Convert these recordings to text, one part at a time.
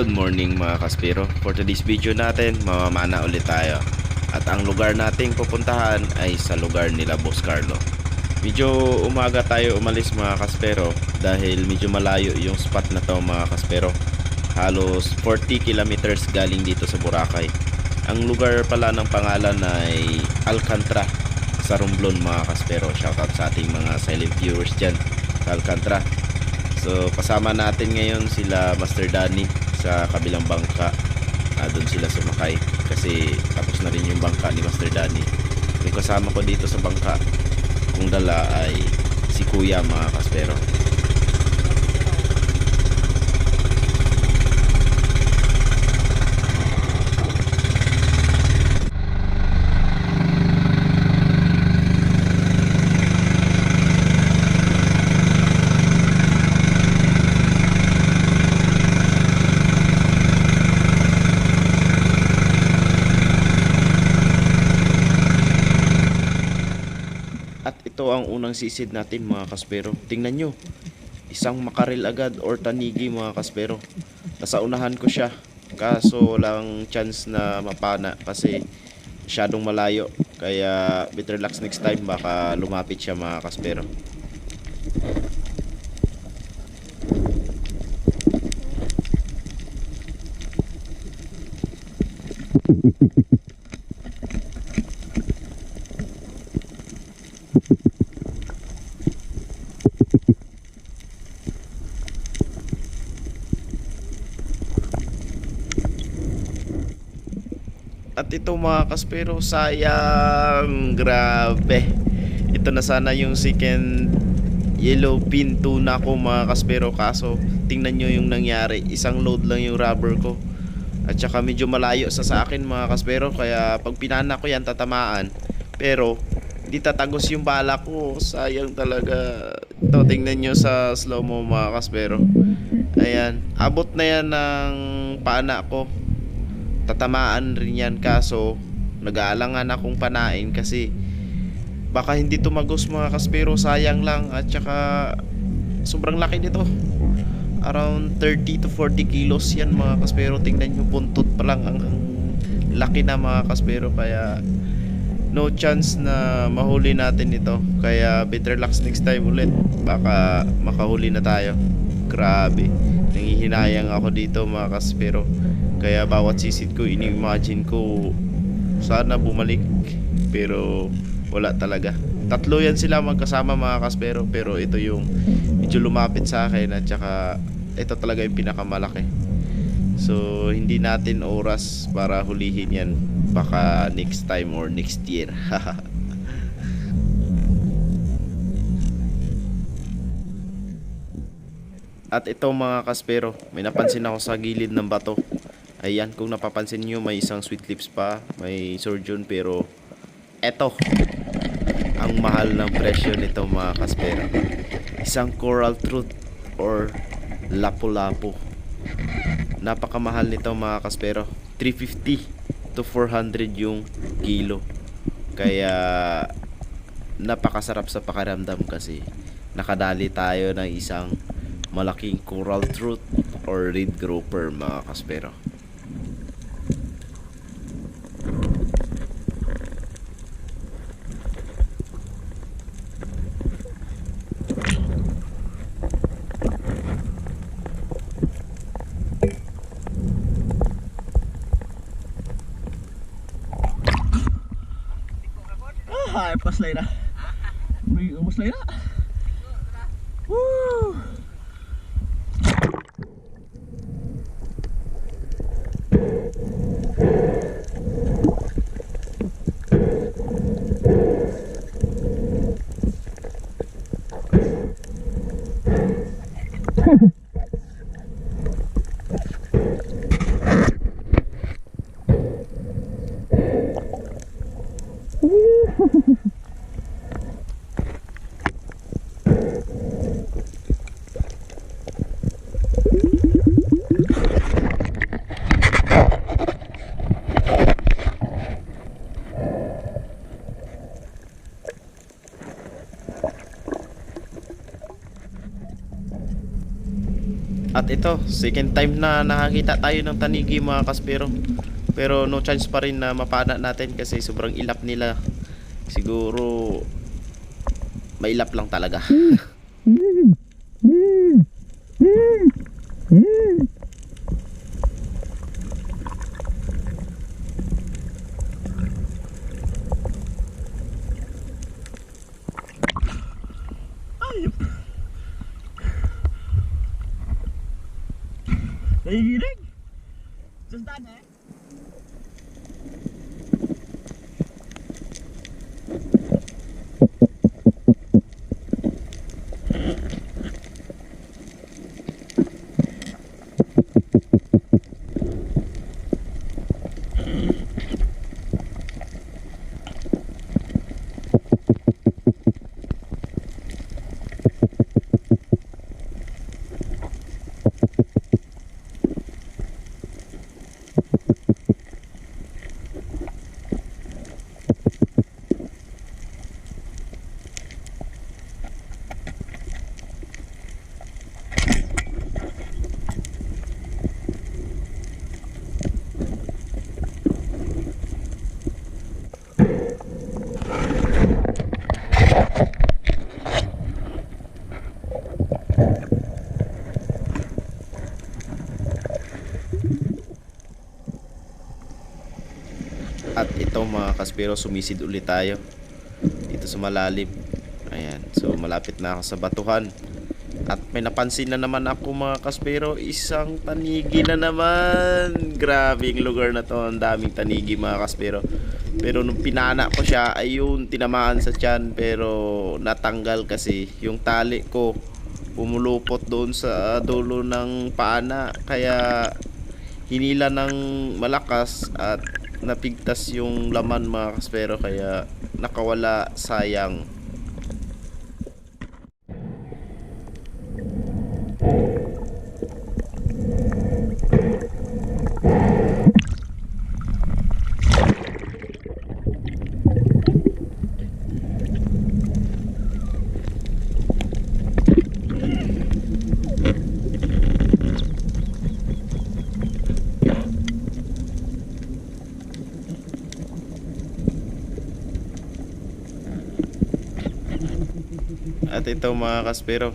Good morning mga kaspero. For today's video natin, mamamana ulit tayo. At ang lugar nating pupuntahan ay sa lugar nila Boss Carlo. Medyo umaga tayo umalis mga kaspero dahil medyo malayo yung spot na to mga kaspero. Halos 40 kilometers galing dito sa Boracay. Ang lugar pala ng pangalan ay Alcantara sa Romblon mga kaspero. Shoutout sa ating mga silent viewers dyan sa Alcantara. So kasama natin ngayon sila Master Danny sa kabilang bangka. Doon sila sumakay kasi tapos na rin yung bangka ni Master Danny. Yung kasama ko dito sa bangka kung dala ay si Kuya mga kaspero. At ito ang unang sisid natin mga kaspero. Tingnan nyo, isang makarel agad or tanigi mga kaspero. Nasa unahan ko siya, kaso walang chance na mapana kasi masyadong malayo. Kaya better luck next time, baka lumapit siya mga kaspero. At ito mga kaspero, sayang, grabe. Ito na sana yung second yellowfin tuna ko mga kaspero, kaso tingnan nyo yung nangyari. Isang load lang yung rubber ko. At saka medyo malayo sa akin mga kaspero, kaya pag pinana ko yan tatamaan. Pero di tatagos yung bala ko, sayang talaga. Ito tingnan nyo sa slow mo mga kaspero. Ayan, abot na yan ng pana ko. Tatamaan rin yan, kaso nag-aalangan akong panain kasi baka hindi tumagos mga kaspero, sayang lang. At saka sobrang laki nito, around 30 to 40 kilos yan mga kaspero. Tingnan nyo, buntot pa lang, ang laki na mga kaspero. Kaya no chance na mahuli natin ito. Kaya better luck next time ulit, baka makahuli na tayo. Grabe, nangihinayang ako dito mga kaspero. Kaya bawat sisid ko, ini-imagine ko sana bumalik, pero wala talaga. Tatlo yan sila magkasama mga kaspero, pero ito yung medyo lumapit sa akin. At saka ito talaga yung pinakamalaki. So hindi natin oras para hulihin yan, baka next time or next year. At ito mga kaspero, may napansin ako sa gilid ng bato. Ayan, kung napapansin nyo, may isang sweet lips pa, may surgeon, pero eto ang mahal ng presyo nito mga kaspero. Isang coral truth or lapu-lapu. Napakamahal nito mga kaspero, 350 to 400 yung kilo. Kaya napakasarap sa pakiramdam kasi nakadali tayo ng isang malaking coral truth or red grouper mga kaspero. Ay, paslay na. May paslay na. Woo! At ito, second time na nakakita tayo ng tanigi mga kaspero. Pero no chance pa rin na mapana natin kasi sobrang ilap nila. Siguro mailap lang talaga. Nahihilig. Sustan eh. At ito mga kaspero, sumisid ulit tayo dito sa malalim. Ayan, so malapit na ako sa batuhan. At may napansin na naman ako mga kaspero, isang tanigi na naman. Grabe yung lugar na to, ang daming tanigi mga kaspero. Pero nung pinana ko siya, ayun, tinamaan sa tiyan. Pero natanggal kasi yung tali ko, pumulupot doon sa dulo ng paana. Kaya hinila ng malakas at napigtas yung laman mga kaspero, kaya nakawala, sayang. At ito mga kaspero,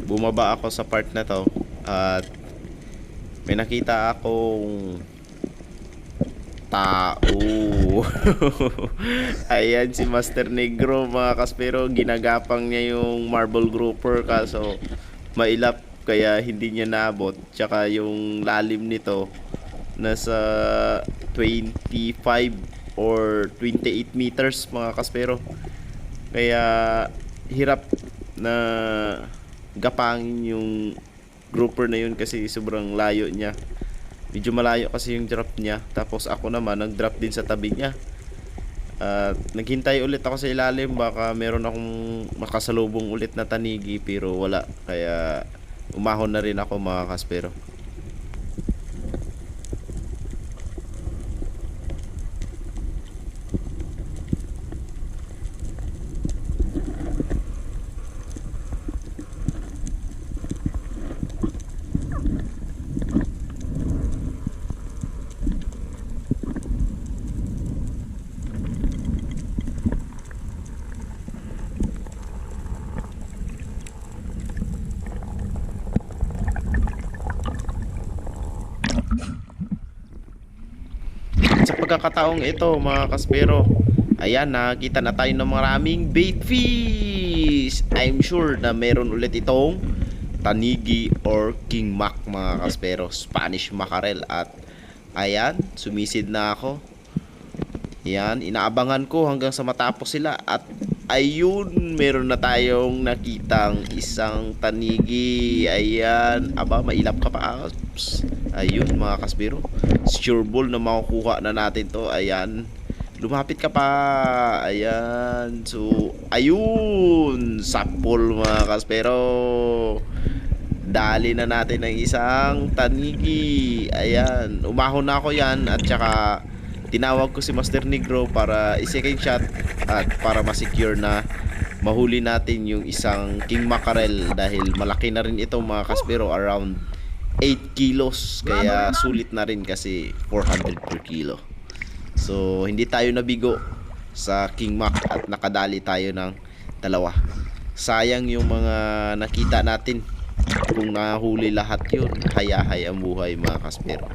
bumaba ako sa part na to at may nakita akong tao. Ayan si Master Negro mga kaspero, ginagapang niya yung marble grouper kaso mailap kaya hindi niya naabot. Tsaka yung lalim nito nasa 25 or 28 meters mga kaspero. Kaya hirap na gapangin yung grouper na yun kasi sobrang layo niya. Medyo malayo kasi yung drop niya. Tapos ako naman nag-drop din sa tabi niya. Naghintay ulit ako sa ilalim, baka meron akong makasalubong ulit na tanigi, pero wala. Kaya umahon na rin ako mga kaspero. Sa pagkakataong ito mga kaspero, ayan, nakita na tayo ng maraming bait fish. I'm sure na meron ulit itong tanigi or king mac mga kaspero, Spanish mackerel. At ayan, sumisid na ako. Ayan, inaabangan ko hanggang sa matapos sila. At ayun, meron na tayong nakitang isang tanigi. Ayan, aba, mailap ka pa. Ayun mga kaspero, sure ball na makukuha na natin to. Ayan, lumapit ka pa. Ayan, so ayun, sapol mga kaspero, dali na natin ng isang tanigi. Ayan, umahon na ako yan. At saka tinawag ko si Master Negro para i-second shot at para ma-secure na mahuli natin yung isang king mackerel dahil malaki na rin ito mga kaspero, around 8 kilos, kaya sulit na rin kasi 400 per kilo. So hindi tayo nabigo sa king mac at nakadali tayo ng dalawa. Sayang yung mga nakita natin, kung nahuli lahat yun, hayahay ang buhay mga kaspero.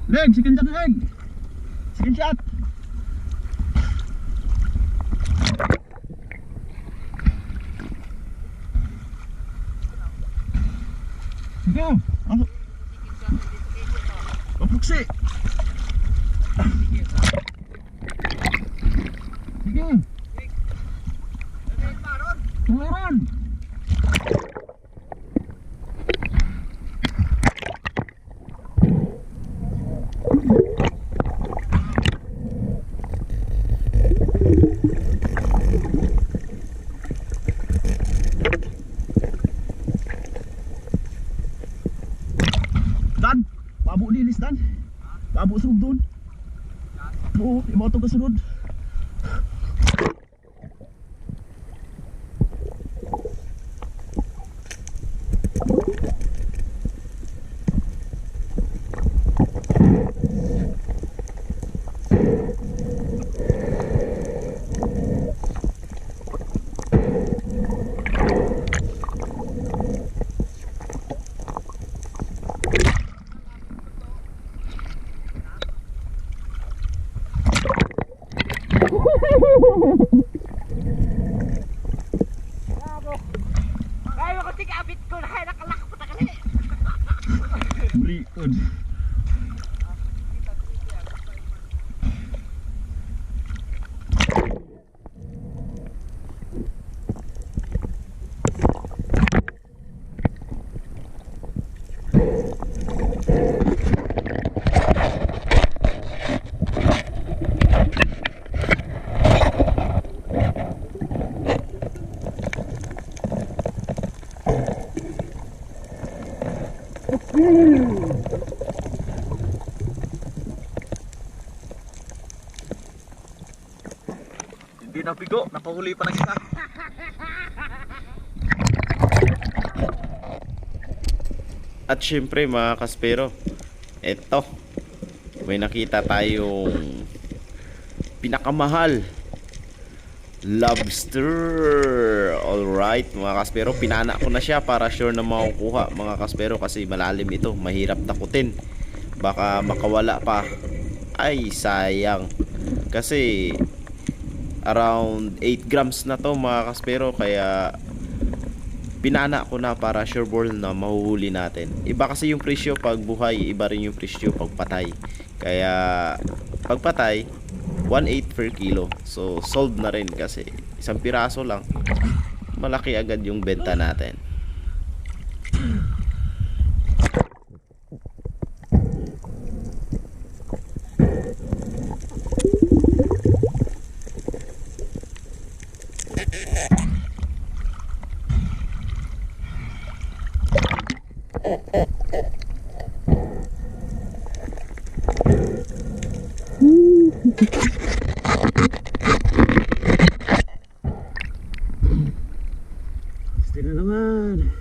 Leg, second shot, leg. Second shot. Go. Ako. Papuksi. Sige. Meron. Dan, babo lilis dan. Babo sunod doon. Oo, yung mga ito kasunod. Kaya ko tigabit ko na nakalak pa takali. Beriun. Hindi napigo, nakahuli pa ng isa. At syempre mga kaspero, eto, may nakita tayong pinakamahal lobster. Alright mga kaspero, pinana ko na siya para sure na makukuha mga kaspero, kasi malalim ito, mahirap takutin, baka makawala pa. Ay sayang, kasi around 8 grams na to mga kaspero, kaya pinana ko na para sure ball na mahuhuli natin. Iba kasi yung presyo pag buhay, iba rin yung presyo pag patay. Kaya pag patay 1.8 per kilo. So sold na rin kasi isang piraso lang, malaki agad yung benta natin. Stay na naman.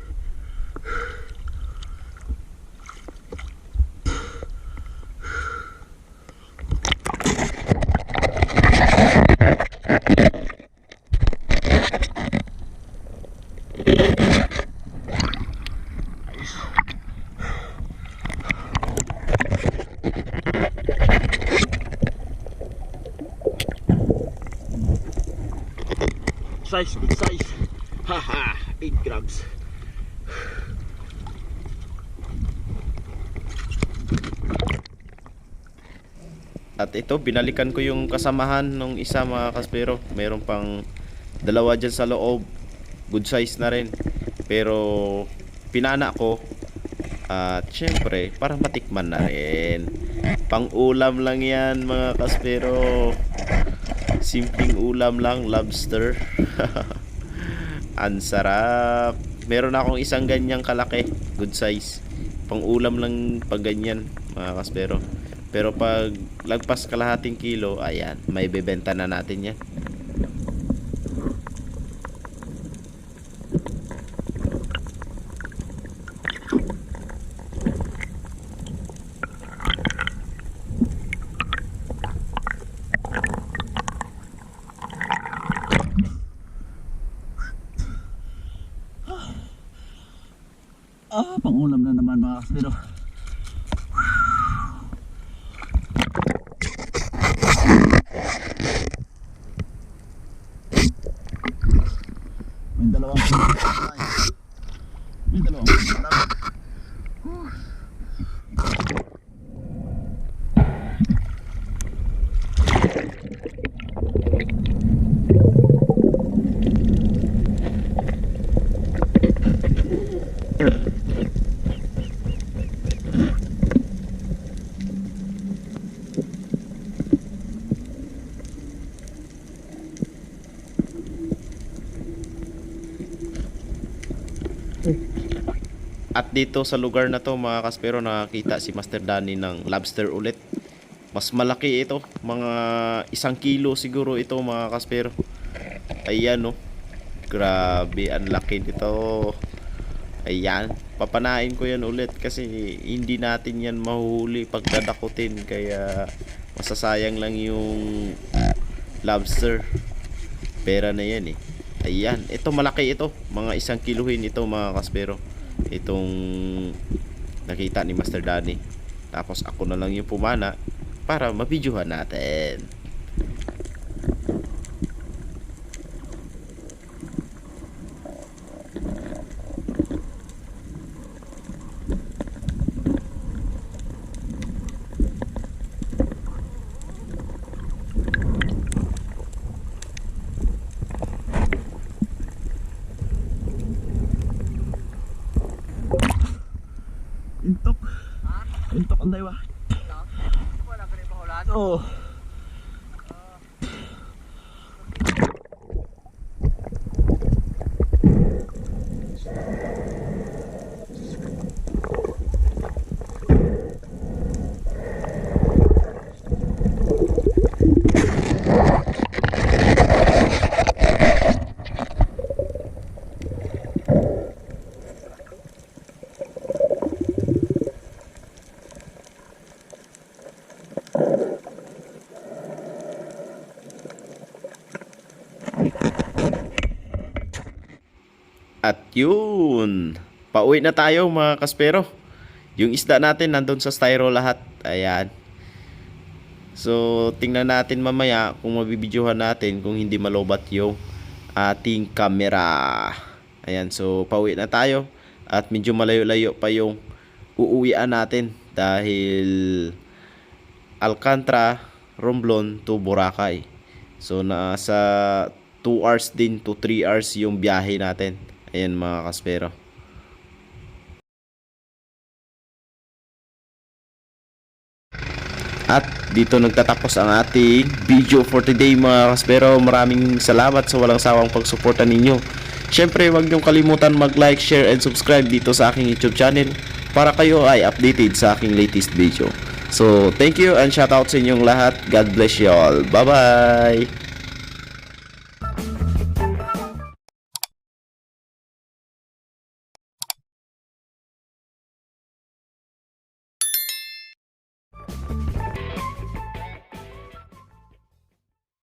Size, big size. Haha, 8 grams. At ito, binalikan ko yung kasamahan nung isa mga kaspero. Meron pang dalawa dyan sa loob, good size na rin, pero pinana ko at syempre para matikman na rin. Pang-ulam lang yan mga kaspero. Simpleng ulam lang, lobster. Ang sarap. Meron akong isang ganyang kalaki, good size. Pang-ulam lang pag ganyan mga kaspero. Pero pag lagpas kalahating kilo, ayan, may bebenta na natin yan. Pangulam na naman mga kaspero. May dalawang May dalawang At dito sa lugar na to mga kaspero, nakakita si Master Danny ng lobster ulit. Mas malaki ito, mga 1 kilo siguro ito mga kaspero. Ayan no, grabe ang laki nito. Ayan, papanain ko yan ulit kasi hindi natin yan mahuhuli pagdadakutin, kaya masasayang lang yung lobster. Pera na yan eh. Ayan, ito malaki ito, mga 1 kiluhin ito mga kaspero. Itong nakita ni Master Danny. Tapos ako na lang yung pumana para mabidyohan natin. Intok. Intok ang daywa. Wala ka rin pahulan. Oo. At yun, pauwi na tayo mga kaspero. Yung isda natin nandun sa styro lahat. Ayan. So tingnan natin mamaya kung mabibidyohan natin kung hindi malobat yung ating camera. Ayan, so pauwi na tayo. At medyo malayo-layo pa yung uuwian natin dahil Alcantara, Romblon to Boracay. So nasa 2 hours din to 3 hours yung biyahe natin. Ayan mga kaspero. At dito nagtatapos ang ating video for today mga kaspero. Maraming salamat sa walang sawang pagsuporta ninyo. Syempre huwag niyong kalimutan mag-like, share and subscribe dito sa aking YouTube channel para kayo ay updated sa aking latest video. So thank you and shout out sa inyong lahat. God bless you all. Bye bye.